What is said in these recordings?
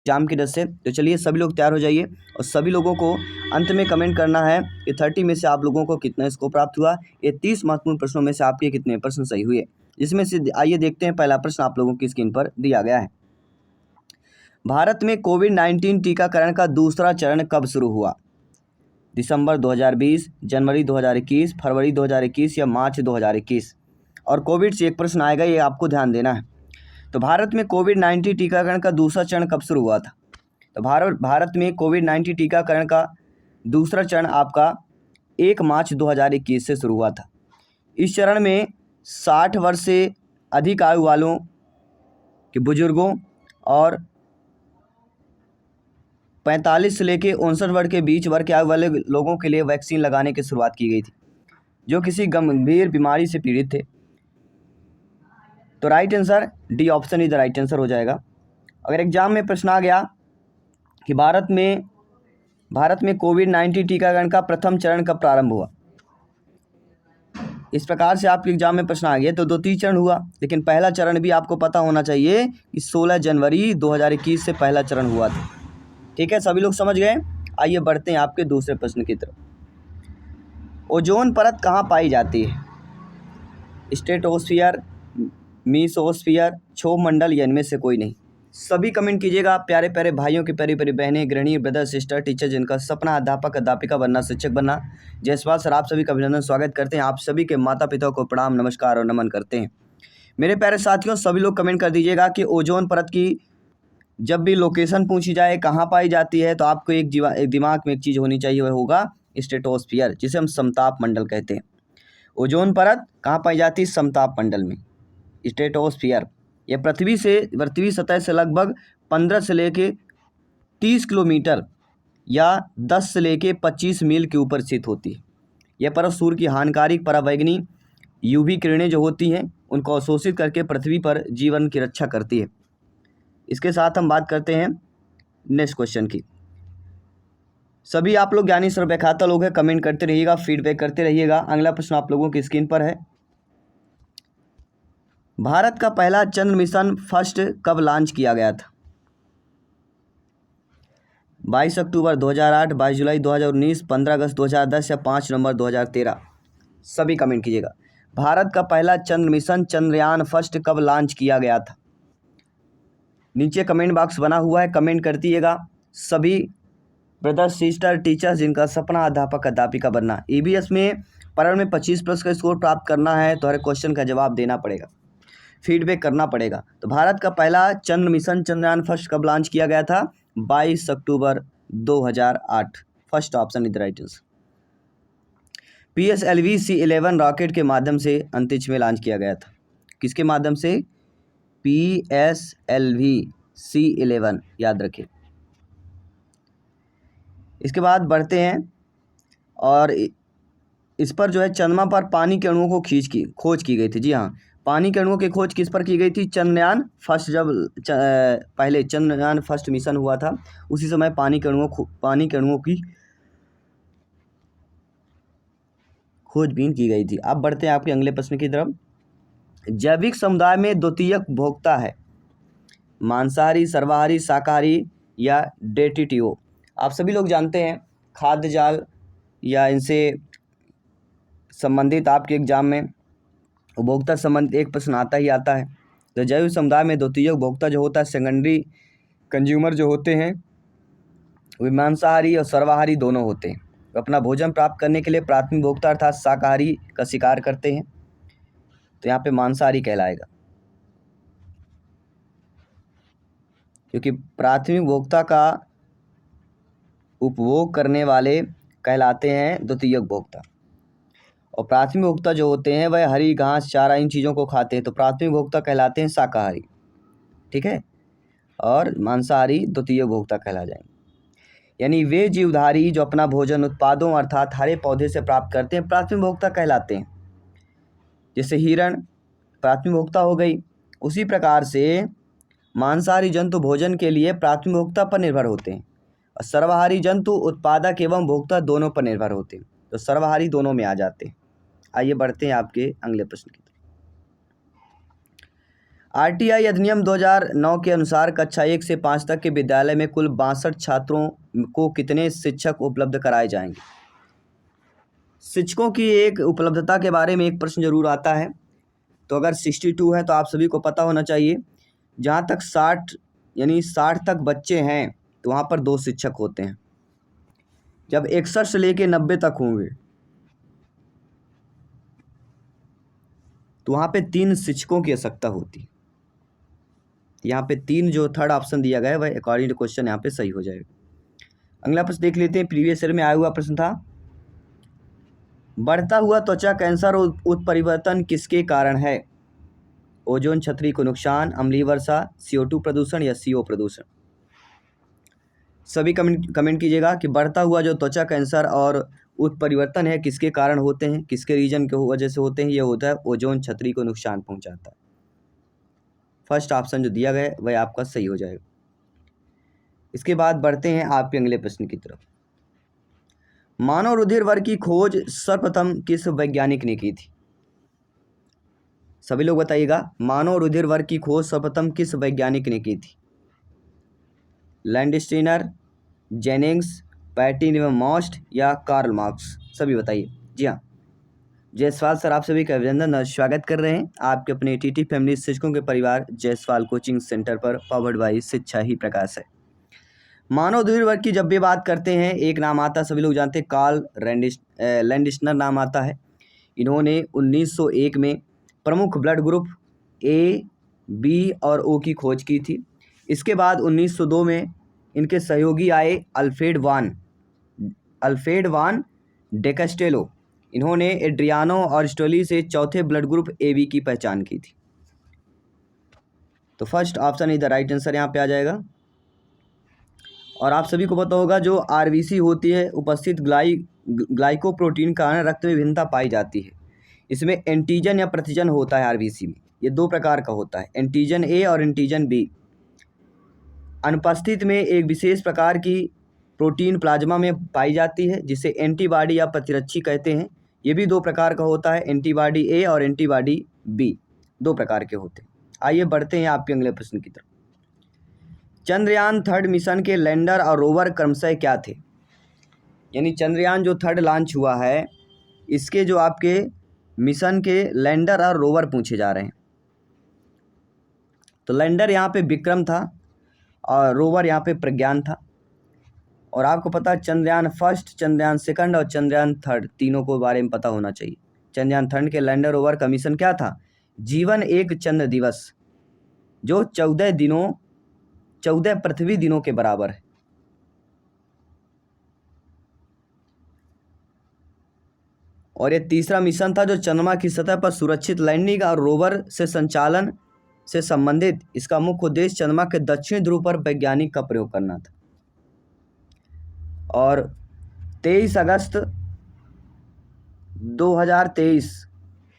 Exam की वजह से। तो चलिए सभी लोग तैयार हो जाइए और सभी लोगों को अंत में कमेंट करना है कि 30 में से आप लोगों को कितना स्कोर प्राप्त हुआ। ये 30 महत्वपूर्ण प्रश्नों में से आपके कितने प्रश्न सही हुए, इसमें से आइए देखते हैं। पहला प्रश्न आप लोगों की स्क्रीन पर दिया गया है। भारत में कोविड-19 टीकाकरण का दूसरा चरण कब शुरू हुआ? दिसंबर 2020, जनवरी 2021, फरवरी 2021 या मार्च 2021? और कोविड से एक प्रश्न आएगा, ये आपको ध्यान देना है। तो भारत में कोविड-19 टीकाकरण का दूसरा चरण कब शुरू हुआ था? तो भारत में कोविड-19 टीकाकरण का दूसरा चरण आपका 1 मार्च 2021 से शुरू हुआ था। इस चरण में 60 वर्ष से अधिक आयु वालों के बुजुर्गों और 45 से लेकर 59 वर्ष के बीच वर्ग के आयु वाले लोगों के लिए वैक्सीन लगाने की शुरुआत की गई थी, जो किसी गंभीर बीमारी से पीड़ित थे। तो right answer D option is the right answer हो जाएगा। अगर एग्जाम में प्रश्न आ गया कि भारत में कोविड-19 टीकाकरण का प्रथम चरण कब प्रारंभ हुआ, इस प्रकार से आपके एग्जाम में प्रश्न आ गया तो 2-3 चरण हुआ, लेकिन पहला चरण भी आपको पता होना चाहिए कि 16 जनवरी 2021 से पहला चरण हुआ था। ठीक है, सभी लोग समझ गए। आइए बढ़ते हैं आपके दूसरे प्रश्न की तरफ। ओजोन परत कहाँ पाई जाती है? स्ट्रेटोस्फीयर, मीसोस्फीयर, क्षोभ मंडल या इनमें से कोई नहीं? सभी कमेंट कीजिएगा। प्यारे प्यारे भाइयों की प्यारी प्यारी बहनें, गृहिणी, ब्रदर, सिस्टर, टीचर जिनका सपना अध्यापक अध्यापिका बनना, शिक्षक बनना, जयसवाल सर आप सभी का अभिनंदन स्वागत करते हैं। आप सभी के माता पिता को प्रणाम नमस्कार और नमन करते हैं। मेरे प्यारे साथियों, सभी लोग कमेंट कर दीजिएगा कि ओजोन परत की जब भी लोकेशन पूछी जाए कहाँ पाई जाती है, तो आपको एक दिमाग में एक चीज़ होनी चाहिए, वह होगा स्ट्रेटोस्फीयर, जिसे हम समताप मंडल कहते हैं। ओजोन परत कहाँ पाई जाती है? समताप मंडल में, स्ट्रेटोस्फीयर। यह पृथ्वी सतह से लगभग 15 से लेके 30 किलोमीटर या 10 से लेके 25 मील के ऊपर स्थित होती है। यह परत सूर्य की हानिकारक पराबैंगनी यूवी किरणें जो होती हैं उनको अवशोषित करके पृथ्वी पर जीवन की रक्षा करती है। इसके साथ हम बात करते हैं नेक्स्ट क्वेश्चन की। सभी आप लोग ज्ञानी सर्वव्याख्याता लोग हैं, कमेंट करते रहिएगा, फीडबैक करते रहिएगा। अगला प्रश्न आप लोगों की स्क्रीन पर है। भारत का पहला चंद्र मिशन फर्स्ट कब लॉन्च किया गया था? 22 अक्टूबर 2008, 22 जुलाई 2019, 15 अगस्त 2010 या 5 नवंबर 2013? सभी कमेंट कीजिएगा। भारत का पहला चंद्र मिशन चंद्रयान फर्स्ट कब लॉन्च किया गया था? नीचे कमेंट बॉक्स बना हुआ है, कमेंट करतीएगा। सभी ब्रदर सिस्टर टीचर्स जिनका सपना अध्यापक अध्यापिका बनना, ईबीएस में पर्यावरण में 25+ का स्कोर प्राप्त करना है तो हर क्वेश्चन का जवाब देना पड़ेगा, फीडबैक करना पड़ेगा। तो भारत का पहला चंद्र मिशन चंद्रयान फर्स्ट कब लॉन्च किया गया था? 22 अक्टूबर 2008। First option is the right answer. PSLV C11 rocket के माध्यम से अंतरिक्ष में लॉन्च किया गया था। किसके माध्यम से? PSLV C11, याद रखें। इसके बाद बढ़ते हैं और इस पर जो है चंद्रमा पर पानी के अणुओं को खोज की गई थी। जी हाँ, पानी के अणुओं की खोज किस पर की गई थी? चंद्रयान फर्स्ट, जब पहले चंद्रयान फर्स्ट मिशन हुआ था उसी समय पानी के अणुओं की खोजबीन की गई थी। अब बढ़ते हैं आपके अगले प्रश्न की तरफ। जैविक समुदाय में द्वितीयक उपभोक्ता है? मांसाहारी, सर्वाहारी, शाकाहारी या डेटिटिओ? आप सभी लोग जानते हैं खाद्य जाल या इनसे संबंधित आपके एग्जाम में उपभोक्ता संबंधित एक प्रश्न आता ही आता है। तो जैविक समुदाय में द्वितीयक उपभोक्ता जो होता है, सेकेंडरी कंज्यूमर जो होते हैं, वे मांसाहारी और सर्वाहारी दोनों होते हैं। वे अपना भोजन प्राप्त करने के लिए प्राथमिक उपभोक्ता अर्थात शाकाहारी का शिकार करते हैं, तो यहाँ पे मांसाहारी कहलाएगा, क्योंकि प्राथमिक उपभोक्ता का उपभोग करने वाले कहलाते हैं द्वितीयक उपभोक्ता, और प्राथमिक उपभोक्ता जो होते हैं वह हरी घास चारा इन चीज़ों को खाते हैं, तो प्राथमिक उपभोक्ता कहलाते हैं शाकाहारी। ठीक है, और मांसाहारी द्वितीय उपभोक्ता कहला जाएंगे। यानी वे जीवधारी जो अपना भोजन उत्पादों अर्थात हरे पौधे से प्राप्त करते हैं प्राथमिक उपभोक्ता कहलाते हैं। जैसे हिरण प्राथमिक उपभोक्ता हो गई, उसी प्रकार से मांसाहारी जंतु भोजन के लिए प्राथमिक उपभोक्ता पर निर्भर होते हैं, और सर्वाहारी जंतु उत्पादक एवं उपभोक्ता दोनों पर निर्भर होते हैं, तो सर्वाहारी दोनों में आ जाते हैं। आइए बढ़ते हैं आपके अगले प्रश्न की तरफ। आरटीआई अधिनियम 2009 के अनुसार कक्षा 1 से 5 तक के विद्यालय में कुल 62 छात्रों को कितने शिक्षक उपलब्ध कराए जाएंगे। शिक्षकों की एक उपलब्धता के बारे में एक प्रश्न जरूर आता है। तो अगर 62 है तो आप सभी को पता होना चाहिए, जहाँ तक 60 यानी 60 तक बच्चे हैं तो वहाँ पर 2 शिक्षक होते हैं। जब 61 से लेके 90 तक होंगे तो वहाँ पे 3 शिक्षकों की आवश्यकता होती है। यहाँ पे 3 जो थर्ड ऑप्शन दिया गया है वह अकॉर्डिंग टू क्वेश्चन यहाँ पे सही हो जाएगा। अगला प्रश्न देख लेते हैं। प्रीवियस ईयर में आया हुआ प्रश्न था, बढ़ता हुआ त्वचा कैंसर उत्परिवर्तन किसके कारण है। ओजोन छतरी को नुकसान, अम्लीय वर्षा, CO2 प्रदूषण या CO प्रदूषण। सभी कमेंट कीजिएगा कि बढ़ता हुआ जो त्वचा कैंसर और उत्परिवर्तन है किसके कारण होते हैं, किसके रीजन की वजह से होते हैं। ये होता है ओजोन छतरी को नुकसान पहुंचाता है। फर्स्ट ऑप्शन जो दिया गया है वह आपका सही हो जाएगा। इसके बाद बढ़ते हैं आपके अगले प्रश्न की तरफ। मानव रुधिर वर्ग की खोज सर्वप्रथम किस वैज्ञानिक ने की थी। सभी लोग बताइएगा, मानव रुधिर वर्ग की खोज सर्वप्रथम किस वैज्ञानिक ने की थी। लैंडस्टीनर, जेनिंग्स, पैटी-मोस्ट या कार्ल मार्क्स। सभी बताइए। जी हाँ, जायसवाल सर आप सभी का अभिनंदन और स्वागत कर रहे हैं आपके अपने टीटी फैमिली शिक्षकों के परिवार जायसवाल कोचिंग सेंटर पर, पावर्ड बाय शिक्षा ही प्रकाश है। मानव रुधिर वर्ग की जब भी बात करते हैं एक नाम आता है, सभी लोग जानते हैं, कार्ल लैंडस्टीनर नाम आता है। इन्होंने 1901 में प्रमुख ब्लड ग्रुप A, B और O की खोज की थी। इसके बाद 1902 में इनके सहयोगी आए अल्फ्रेड वान डेकस्टेलो। इन्होंने एड्रियानो और स्टोली से चौथे ब्लड ग्रुप AB की पहचान की थी। तो first option is the right answer यहाँ पे आ जाएगा। और आप सभी को पता होगा जो RBC होती है उपस्थित ग्लाइकोप्रोटीन का कारण रक्त में भिन्नता पाई जाती है। इसमें एंटीजन या प्रतिजन होता है RBC में, ये 2 प्रकार का होता है, एंटीजन A और एंटीजन B। अनुपस्थित में एक विशेष प्रकार की प्रोटीन प्लाज्मा में पाई जाती है जिसे एंटीबॉडी या प्रतिरक्षी कहते हैं। ये भी 2 प्रकार का होता है, एंटीबॉडी A और एंटीबॉडी B, 2 प्रकार के होते हैं। आइए बढ़ते हैं आपके अगले प्रश्न की तरफ। चंद्रयान 3 मिशन के लैंडर और रोवर क्रमशः क्या थे। यानी चंद्रयान जो 3 लॉन्च हुआ है इसके जो आपके मिशन के लैंडर और रोवर पूछे जा रहे हैं। तो लैंडर यहाँ पे विक्रम था और रोवर यहाँ पे प्रज्ञान था। और आपको पता है चंद्रयान फर्स्ट, चंद्रयान सेकंड और चंद्रयान 3 तीनों को बारे में पता होना चाहिए। चंद्रयान 3 के लैंडर रोवर का मिशन क्या था, जीवन एक चंद्र दिवस, जो 14 पृथ्वी दिनों के बराबर है। और ये तीसरा मिशन था जो चंद्रमा की सतह पर सुरक्षित लैंडिंग और रोवर से संचालन से संबंधित। इसका मुख्य उद्देश्य चंद्रमा के दक्षिण ध्रुव पर वैज्ञानिक का प्रयोग करना था। और 23 अगस्त 2023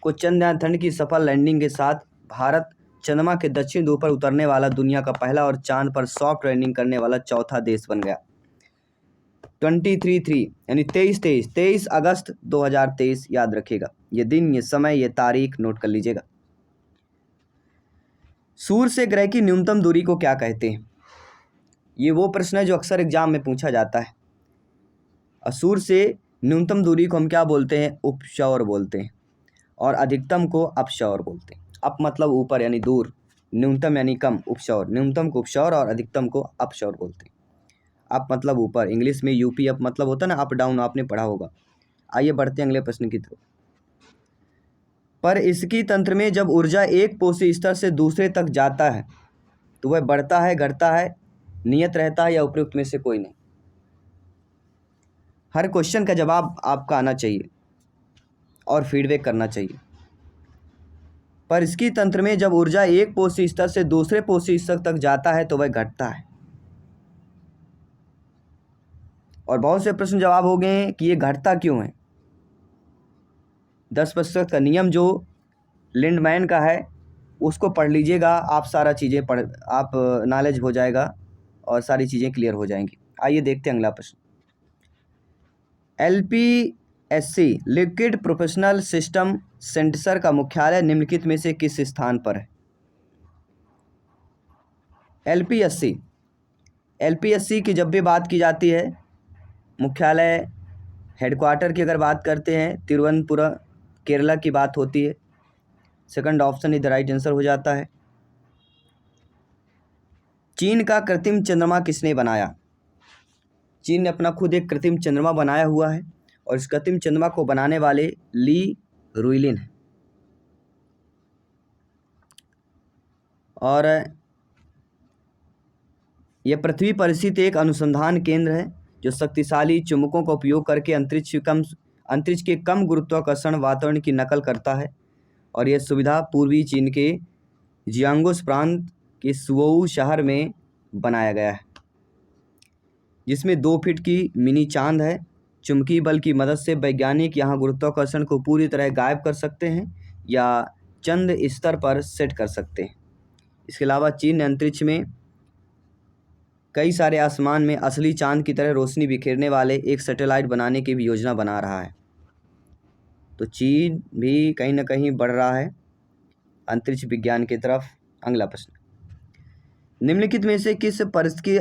को चंद्रयान 3 की सफल लैंडिंग के साथ भारत चंद्रमा के दक्षिण ध्रुव पर उतरने वाला दुनिया का पहला और चांद पर सॉफ्ट लैंडिंग करने वाला चौथा देश बन गया। 23 यानी 23 अगस्त 2023 याद रखिएगा, ये दिन, ये समय, ये तारीख नोट कर लीजिएगा। सूर्य से ग्रह की न्यूनतम दूरी को क्या कहते हैं। ये वो प्रश्न है जो अक्सर एग्जाम में पूछा जाता है। और सूर्य से न्यूनतम दूरी को हम क्या बोलते हैं, उपसौर बोलते हैं। और अधिकतम को अपसौर बोलते हैं। अप मतलब ऊपर यानी दूर, न्यूनतम यानी कम, उपसौर, न्यूनतम को उपसौर और अधिकतम को अपसौर बोलते हैं। अप मतलब ऊपर, इंग्लिश में UP अप मतलब होता है ना, अप डाउन, आपने पढ़ा होगा। आइए बढ़ते हैं अगले प्रश्न की तरफ। पर इसकी तंत्र में जब ऊर्जा एक पोषी स्तर से दूसरे तक जाता है तो वह बढ़ता है, घटता है, नियत रहता है या उपयुक्त में से कोई नहीं। हर क्वेश्चन का जवाब आपका आना चाहिए और फीडबैक करना चाहिए। पर इसकी तंत्र में जब ऊर्जा एक पोषी स्तर से दूसरे पोषी स्तर तक जाता है तो वह घटता है। और बहुत से प्रश्न जवाब हो गए हैं कि ये घटता क्यों है। 10% का नियम जो लिंडमैन का है उसको पढ़ लीजिएगा, आप सारा चीज़ें आप नॉलेज हो जाएगा और सारी चीज़ें क्लियर हो जाएंगी। आइए देखते हैं अगला प्रश्न। LPSC liquid professional system centre का मुख्यालय निम्नलिखित में से किस स्थान पर है। एलपीएससी, एलपीएससी की जब भी बात की जाती है, मुख्यालय हेडक्वार्टर की अगर बात करते हैं तिरुवनंतपुरम केरला की बात होती है। सेकंड ऑप्शन इधर राइट आंसर हो जाता है। चीन का कृत्रिम चंद्रमा किसने बनाया? चीन ने अपना खुद एक कृत्रिम चंद्रमा बनाया हुआ है और इस कृत्रिम चंद्रमा को बनाने वाले ली रुइलिन है। और यह पृथ्वी पर स्थित एक अनुसंधान केंद्र है जो शक्तिशाली चुंबकों का उपयोग करके अंतरिक्ष के कम गुरुत्वाकर्षण वातावरण की नकल करता है। और यह सुविधा पूर्वी चीन के जियांगुस प्रांत के सुओऊ शहर में बनाया गया है, जिसमें 2 फीट की मिनी चांद है। चुंबकीय बल की मदद से वैज्ञानिक यहाँ गुरुत्वाकर्षण को पूरी तरह गायब कर सकते हैं या चंद स्तर पर सेट कर सकते हैं। इसके अलावा चीन ने अंतरिक्ष में कई सारे आसमान में असली चांद की तरह रोशनी बिखेरने वाले एक सैटेलाइट बनाने की भी योजना बना रहा है। तो चीन भी कहीं ना कहीं बढ़ रहा है अंतरिक्ष विज्ञान की तरफ। अगला प्रश्न, निम्नलिखित में से किस परिस्थिति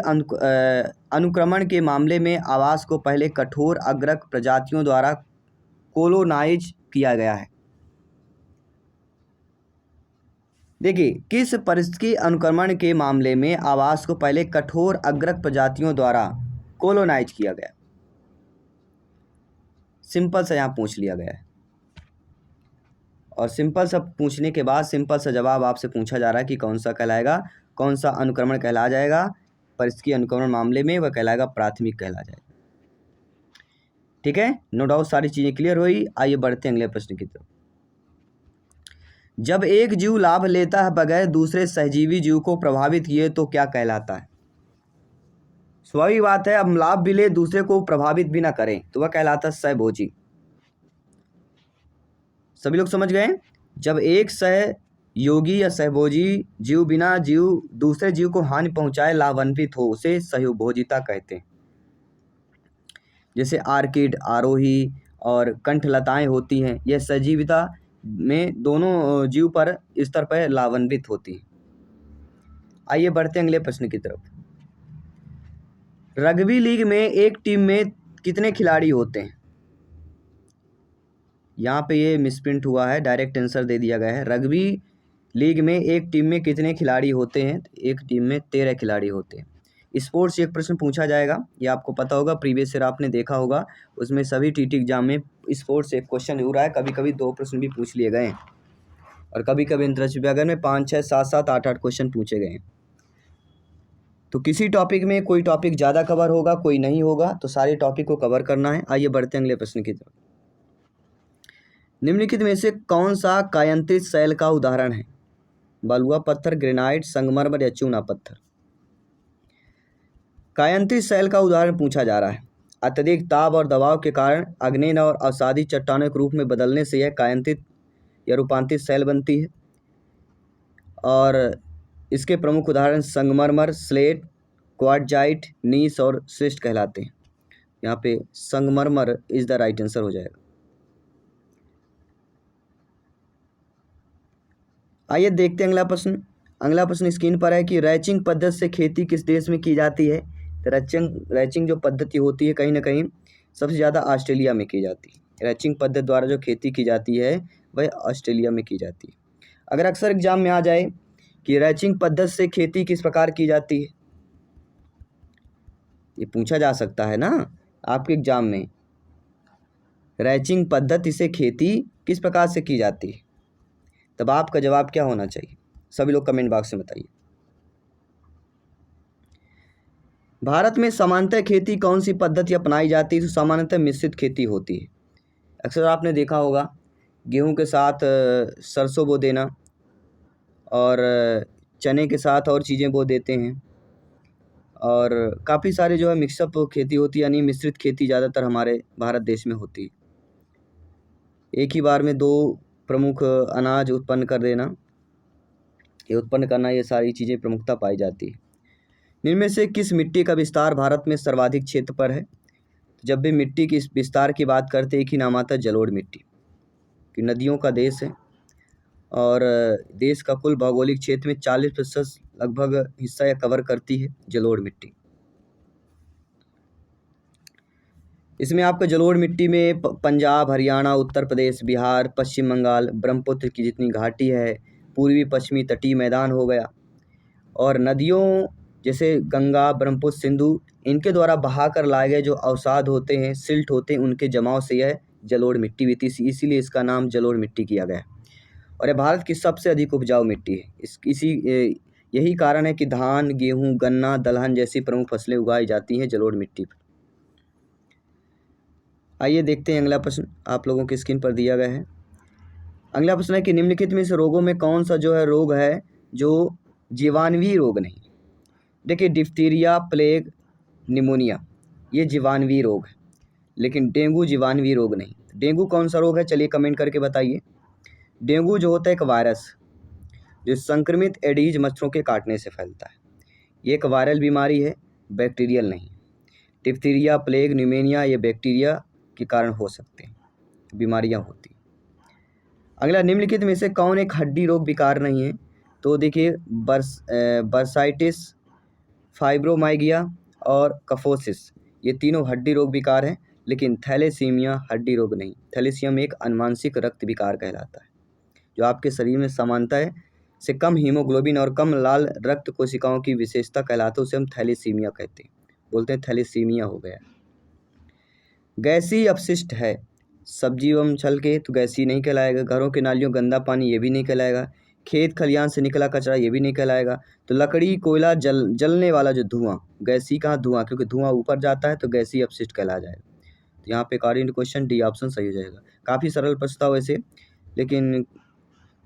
अनुक्रमण के मामले में आवास को पहले कठोर अग्रक प्रजातियों द्वारा कोलोनाइज किया गया है? देखिए, किस परिस्थिति अनुक्रमण के मामले में आवास को पहले कठोर अग्रक प्रजातियों द्वारा कोलोनाइज किया गया? सिंपल सा यहाँ पूछ लिया गया है और सिंपल सा पूछने के बाद सिंपल सा जवाब आपसे पूछा जा रहा है कि कौन सा कहलाएगा, कौन सा अनुक्रमण कहला जाएगा। परिस्थिति अनुक्रमण मामले में वह कहलाएगा प्राथमिक कहला जाएगा। ठीक है, नो डाउट सारी चीज़ें क्लियर हुई। आइए बढ़ते हैं अगले प्रश्न की तरफ। जब एक जीव लाभ लेता है बगैर दूसरे सहजीवी जीव को प्रभावित किए तो क्या कहलाता है? स्वाभाविक बात है, अब लाभ भी ले दूसरे को प्रभावित भी ना करें तो वह कहलाता है सहभोजी। सभी लोग समझ गए? जब एक सहयोगी या सहभोजी जीव बिना जीव दूसरे जीव को हानि पहुंचाए लाभान्वित हो उसे सहभोजिता कहते हैं। जैसे आर्किड, आरोही और कंठलताएं होती हैं, यह सजीविता में दोनों जीव पर स्तर पर लाभान्वित होती हैं। आइए बढ़ते हैं अगले प्रश्न की तरफ। रग्बी लीग में एक टीम में कितने खिलाड़ी होते हैं? यहाँ पे ये मिसप्रिंट हुआ है, डायरेक्ट आंसर दे दिया गया है। रग्बी लीग में एक टीम में कितने खिलाड़ी होते हैं? एक टीम में 13 खिलाड़ी होते हैं। स्पोर्ट्स एक प्रश्न पूछा जाएगा, ये आपको पता होगा, प्रीवियस ईयर आपने देखा होगा, उसमें सभी टीटी एग्जाम में स्पोर्ट्स एक क्वेश्चन जरूर आया। कभी कभी 2 प्रश्न भी पूछ लिए गए हैं और कभी कभी अंतरिक्ष विज्ञान में 5, 6, 7, 7, 8, 8 क्वेश्चन पूछे गए हैं। तो किसी टॉपिक में कोई टॉपिक ज़्यादा कवर होगा, कोई नहीं होगा, तो सारे टॉपिक को कवर करना है। आइए बढ़ते हैं अगले प्रश्न की तरफ। निम्नलिखित में से कौन सा कायांतरित शैल का उदाहरण है? बलुआ पत्थर, ग्रेनाइट, संगमरमर या चूना पत्थर? कायांतरित शैल का उदाहरण पूछा जा रहा है। अत्यधिक ताप और दबाव के कारण आग्नेय और अवसादी चट्टानों के रूप में बदलने से यह कायांतरित या रूपांतरित शैल बनती है। और इसके प्रमुख उदाहरण संगमरमर, स्लेट, क्वार्टजाइट, नीस और श्रेष्ठ कहलाते हैं। यहाँ पे संगमरमर इज द राइट आंसर हो जाएगा। आइए देखते हैं अगला प्रश्न। अगला प्रश्न स्क्रीन पर है कि रैचिंग पद्धति से खेती किस देश में की जाती है? तो रैचिंग जो पद्धति होती है कहीं ना कहीं सबसे ज़्यादा ऑस्ट्रेलिया में की जाती है। रैचिंग पद्धति द्वारा जो खेती की जाती है वह ऑस्ट्रेलिया में की जाती है। अगर अक्सर एग्जाम में आ जाए कि रैचिंग पद्धति से खेती किस प्रकार की जाती है, ये पूछा जा सकता है ना आपके एग्जाम में, रैचिंग पद्धति से खेती किस प्रकार से की जाती है, तब आपका जवाब क्या होना चाहिए? सभी लोग कमेंट बॉक्स में बताइए। भारत में सामान्यतः खेती कौन सी पद्धति अपनाई जाती है? तो सामान्यतः मिश्रित खेती होती है। अक्सर आपने देखा होगा गेहूं के साथ सरसों बो देना और चने के साथ और चीज़ें बो देते हैं और काफ़ी सारे जो है मिक्सअप खेती होती है, यानी मिश्रित खेती ज़्यादातर हमारे भारत देश में होती है। एक ही बार में 2 प्रमुख अनाज उत्पन्न कर देना, ये उत्पन्न करना, ये सारी चीज़ें प्रमुखता पाई जाती है। इनमें से किस मिट्टी का विस्तार भारत में सर्वाधिक क्षेत्र पर है? जब भी मिट्टी की विस्तार की बात करते एक ही नाम आता है, जलोढ़ मिट्टी, कि नदियों का देश है और देश का कुल भौगोलिक क्षेत्र में 40% लगभग हिस्सा यह कवर करती है जलोढ़ मिट्टी। इसमें आपका जलोढ़ मिट्टी में पंजाब, हरियाणा, उत्तर प्रदेश, बिहार, पश्चिम बंगाल, ब्रह्मपुत्र की जितनी घाटी है, पूर्वी पश्चिमी तटीय मैदान हो गया, और नदियों जैसे गंगा, ब्रह्मपुत्र, सिंधु, इनके द्वारा बहाकर लाए गए जो अवसाद होते हैं, सिल्ट होते हैं, उनके जमाव से यह जलोढ़ मिट्टी हुई थी, इसीलिए इसका नाम जलोढ़ मिट्टी किया गया। और यह भारत की सबसे अधिक उपजाऊ मिट्टी है। यही कारण है कि धान, गेहूँ, गन्ना, दलहन जैसी प्रमुख फसलें उगाई जाती हैं जलोढ़ मिट्टी पर। आइए देखते हैं अगला प्रश्न, आप लोगों की स्क्रीन पर दिया गया है। अगला प्रश्न है कि निम्नलिखित में से रोगों में कौन सा जो है रोग है जो जीवाणुवीय रोग नहीं। देखिए, डिप्थीरिया, प्लेग, निमोनिया ये जीवाणुवीय रोग है, लेकिन डेंगू जीवाणुवीय रोग नहीं। डेंगू कौन सा रोग है, चलिए कमेंट करके बताइए। डेंगू जो होता है एक वायरस जो संक्रमित एडीज मच्छरों के काटने से फैलता है। ये एक वायरल बीमारी है, बैक्टीरियल नहीं। डिप्थीरिया, प्लेग, निमोनिया ये बैक्टीरिया के कारण हो सकते हैं, बीमारियां होती। अगला, निम्नलिखित में से कौन एक हड्डी रोग विकार नहीं है। तो देखिए, बर्साइटिस, फाइब्रोमाइगिया और कफोसिस ये तीनों हड्डी रोग विकार हैं, लेकिन थैलेसीमिया हड्डी रोग नहीं। थैलेसीमिया एक अनुवांशिक रक्त विकार कहलाता है, जो आपके शरीर में समानता से कम हीमोग्लोबिन और कम लाल रक्त कोशिकाओं की विशेषता कहलाता है, उसे हम थैलेसीमिया कहते हैं, बोलते हैं थैलेसीमिया हो गया। गैसीय अपशिष्ट है, सब्जी एवं छल के तो गैसीय नहीं कहलाएगा। घरों के नालियों गंदा पानी ये भी नहीं कहलाएगा। खेत खलियान से निकला कचरा ये भी नहीं कहलाएगा। तो लकड़ी, कोयला, जलने वाला जो धुआं, गैसीय कहाँ धुआं, क्योंकि धुआं ऊपर जाता है तो गैसीय अपशिष्ट कहला जाएगा। तो यहाँ पे according to question D option सही हो जाएगा। काफ़ी सरल प्रश्न था वैसे, लेकिन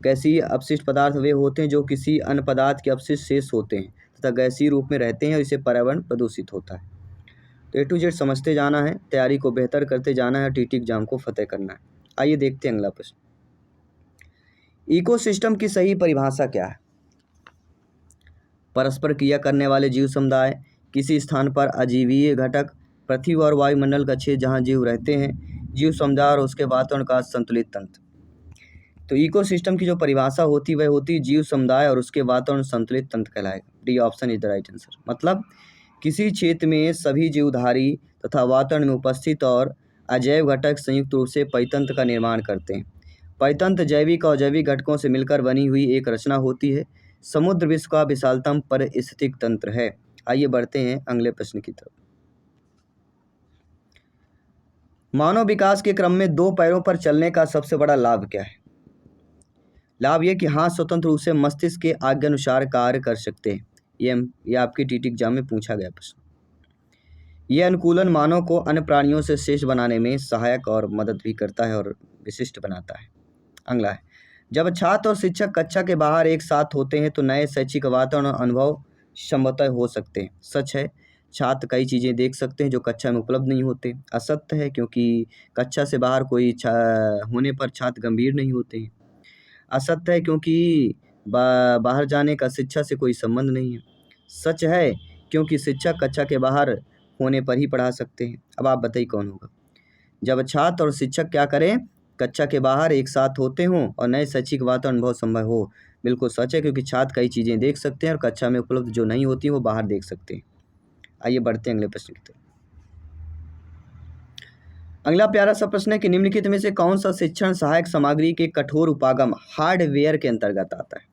गैसीय अपशिष्ट पदार्थ वे होते हैं जो किसी अन्य पदार्थ के अपशिष्ट शेष होते हैं तथा गैसीय रूप में रहते हैं और इससे पर्यावरण प्रदूषित होता है। तो A to Z समझते जाना है, तैयारी को बेहतर करते जाना है, TT एग्जाम को फतेह करना है। आइए देखते हैं अगला प्रश्न। इकोसिस्टम की सही परिभाषा क्या है। परस्पर क्रिया करने वाले जीव समुदाय, किसी स्थान पर अजीवीय घटक, पृथ्वी और वायुमंडल का क्षेत्र जहाँ जीव रहते हैं, जीव समुदाय और उसके वातावरण का संतुलित तंत्र। तो इकोसिस्टम की जो परिभाषा होती है वह होती है जीव समुदाय और उसके वातावरण संतुलित तंत्र कहलाएगा। D option is the right answer. मतलब किसी क्षेत्र में सभी जीवधारी तथा वातावरण में उपस्थित और अजैव घटक संयुक्त रूप से परितंत्र का निर्माण करते हैं। परितंत्र जैविक और जैविक घटकों से मिलकर बनी हुई एक रचना होती है। समुद्र विश्व का विशालतम पारिस्थितिक तंत्र है। आइए बढ़ते हैं अगले प्रश्न की तरफ। मानव विकास के क्रम में दो पैरों पर चलने का सबसे बड़ा लाभ क्या है। लाभ यह कि हाथ स्वतंत्र रूप से मस्तिष्क के आज्ञानुसार कार्य कर सकते हैं। ये आपके TT एग्जाम में पूछा गया प्रश्न। यह अनुकूलन मानव को अन्य प्राणियों से श्रेष्ठ बनाने में सहायक और मदद भी करता है और विशिष्ट बनाता है। अगला है, जब छात्र और शिक्षक कक्षा के बाहर एक साथ होते हैं तो नए शैक्षिक वातावरण और अनुभव संभवतः हो सकते हैं। सच है, छात्र कई चीज़ें देख सकते हैं जो कक्षा में उपलब्ध नहीं होते। असत्य है, क्योंकि कक्षा से बाहर कोई होने पर छात्र गंभीर नहीं होते हैं। असत्य है, क्योंकि बाहर जाने का शिक्षा से कोई संबंध नहीं है। सच है, क्योंकि शिक्षक कक्षा के बाहर होने पर ही पढ़ा सकते हैं। अब आप बताइए कौन होगा। जब छात्र और शिक्षक क्या करें, कक्षा के बाहर एक साथ होते हों और नए शैक्षिक वातावरण बहुत संभव हो। बिल्कुल सच है, क्योंकि छात्र कई चीज़ें देख सकते हैं और कक्षा में उपलब्ध जो नहीं होती वो बाहर देख सकते हैं। आइए बढ़ते हैं अगले प्रश्न की तरफ। अगला प्यारा सा प्रश्न है कि निम्नलिखित में से कौन सा शिक्षण सहायक सामग्री के कठोर उपागम हार्डवेयर के अंतर्गत आता है।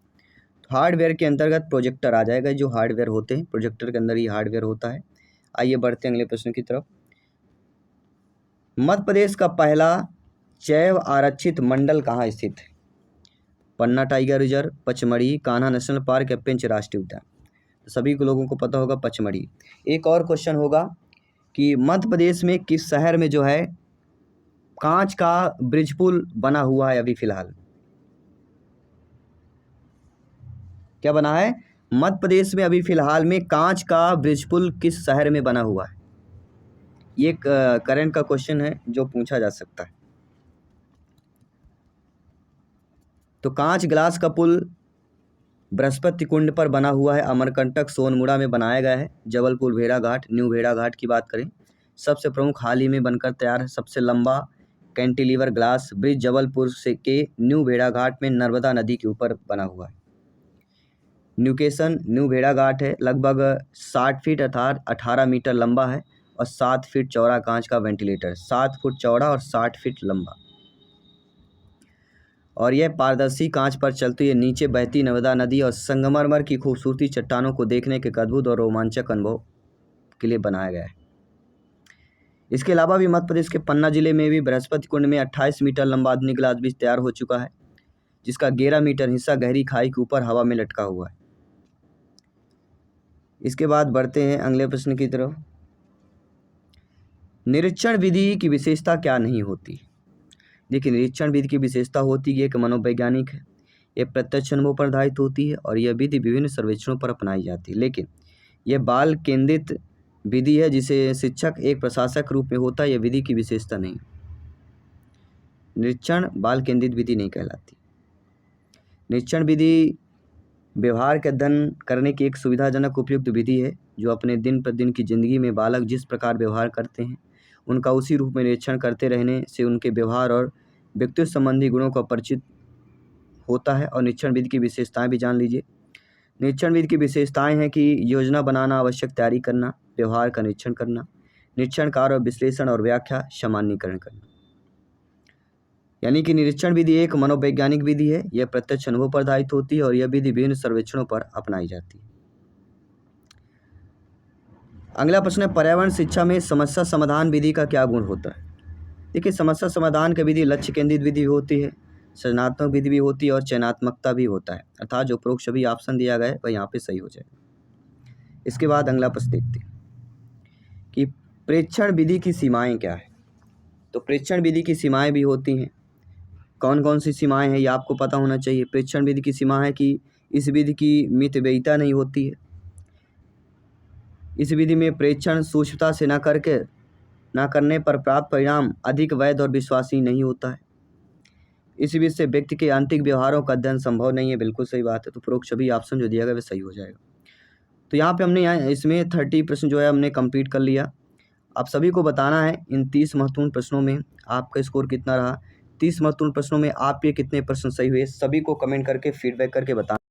तो हार्डवेयर के अंतर्गत प्रोजेक्टर आ जाएगा। जो हार्डवेयर होते हैं, प्रोजेक्टर के अंदर ही हार्डवेयर होता है। आइए बढ़ते हैं अगले प्रश्न की तरफ। मध्य प्रदेश का पहला जैव आरक्षित मंडल कहाँ स्थित है। Panna tiger reserve, Pachmarhi, Kanha national park या पेंच राष्ट्रीय उद्यान। तो सभी को लोगों को पता होगा पचमढ़ी। एक और क्वेश्चन होगा कि मध्य प्रदेश में किस शहर में जो है कांच का ब्रिज पुल बना हुआ है अभी फिलहाल। क्या बना है, मध्य प्रदेश में अभी फिलहाल में कांच का ब्रिज पुल किस शहर में बना हुआ है। ये करंट का क्वेश्चन है जो पूछा जा सकता है। तो कांच ग्लास का पुल बृहस्पति कुंड पर बना हुआ है, अमरकंटक सोनमुड़ा में बनाया गया है। जबलपुर भेड़ाघाट, न्यू भेड़ाघाट की बात करें, सबसे प्रमुख हाल ही में बनकर तैयार है। सबसे लंबा कैंटिलीवर ग्लास ब्रिज जबलपुर से के न्यू भेड़ाघाट में नर्मदा नदी के ऊपर बना हुआ है। न्यूकेशन न्यू भेड़ाघाट है, लगभग 60 फीट अर्थात 18 मीटर लंबा है और 7 फीट चौड़ा कांच का वेंटिलेटर, 7 फुट चौड़ा और 60 फीट लंबा, और यह पारदर्शी कांच पर चलती है नीचे बहती नर्मदा नदी और संगमरमर की खूबसूरती चट्टानों को देखने के एक अद्भुत और रोमांचक अनुभव के लिए बनाया गया है। इसके अलावा भी मध्य प्रदेश के पन्ना जिले में भी बृहस्पति कुंड में 28 मीटर लंबा आधुनिक ग्लास ब्रिज तैयार हो चुका है, जिसका 11 मीटर हिस्सा गहरी खाई के ऊपर हवा में लटका हुआ है। इसके बाद बढ़ते हैं अगले प्रश्न की तरफ। निरीक्षण विधि की विशेषता क्या नहीं होती? देखिए, निरीक्षण विधि की विशेषता होती है कि मनोवैज्ञानिक है, यह प्रत्यक्ष अनुभव पर आधारित होती है और यह विधि विभिन्न सर्वेक्षणों पर अपनाई जाती है, लेकिन यह बाल केंद्रित विधि है जिसे शिक्षक एक प्रशासक रूप में होता है। यह विधि की विशेषता नहीं। निरीक्षण बाल केंद्रित विधि नहीं कहलाती। निरीक्षण विधि व्यवहार का अध्ययन करने की एक सुविधाजनक उपयुक्त विधि है जो अपने दिन प्रतिदिन की जिंदगी में बालक जिस प्रकार व्यवहार करते हैं उनका उसी रूप में निरीक्षण करते रहने से उनके व्यवहार और व्यक्तित्व संबंधी गुणों का परिचित होता है। और निरीक्षण विधि की विशेषताएं भी जान लीजिए। निरीक्षण विधि की विशेषताएं हैं कि योजना बनाना, आवश्यक तैयारी करना, व्यवहार का निरीक्षण करना, निरीक्षण कार्य और विश्लेषण और व्याख्या, सामान्यीकरण करना। यानी कि निरीक्षण विधि एक मनोवैज्ञानिक विधि है, यह प्रत्यक्ष अनुभव पर आधारित होती है और यह विधि विभिन्न सर्वेक्षणों पर अपनाई जाती है। अगला प्रश्न है, पर्यावरण शिक्षा में समस्या समाधान विधि का क्या गुण होता है? देखिए, समस्या समाधान की विधि लक्ष्य केंद्रित विधि होती है, सृजनात्मक विधि भी होती है और चयनात्मकता भी होता है, अर्थात जो उपरोक्त सभी ऑप्शन दिया गया है वह यहाँ पे सही हो जाएगा। इसके बाद अगला प्रश्न देखते हैं कि प्रेक्षण विधि की सीमाएं क्या है। तो प्रेक्षण विधि की सीमाएं भी होती हैं। कौन कौन सी सीमाएं हैं ये आपको पता होना चाहिए। प्रेक्षण विधि की सीमा है कि इस विधि की मितव्ययिता नहीं होती है। इस विधि में प्रेक्षण सूक्ष्मता से न करने पर प्राप्त परिणाम अधिक वैध और विश्वसनीय नहीं होता है। इस विधि से व्यक्ति के आंतरिक व्यवहारों का अध्ययन संभव नहीं है। बिल्कुल सही बात है। तो उपरोक्त सभी ऑप्शन जो दिया गया वह सही हो जाएगा। तो यहाँ पे हमने इसमें 30 प्रश्न जो है हमने कंप्लीट कर लिया। आप सभी को बताना है इन 30 महत्वपूर्ण प्रश्नों में आपका स्कोर कितना रहा। 30 महत्वपूर्ण प्रश्नों में आपके कितने प्रश्न सही हुए, सभी को कमेंट करके फीडबैक करके बताना।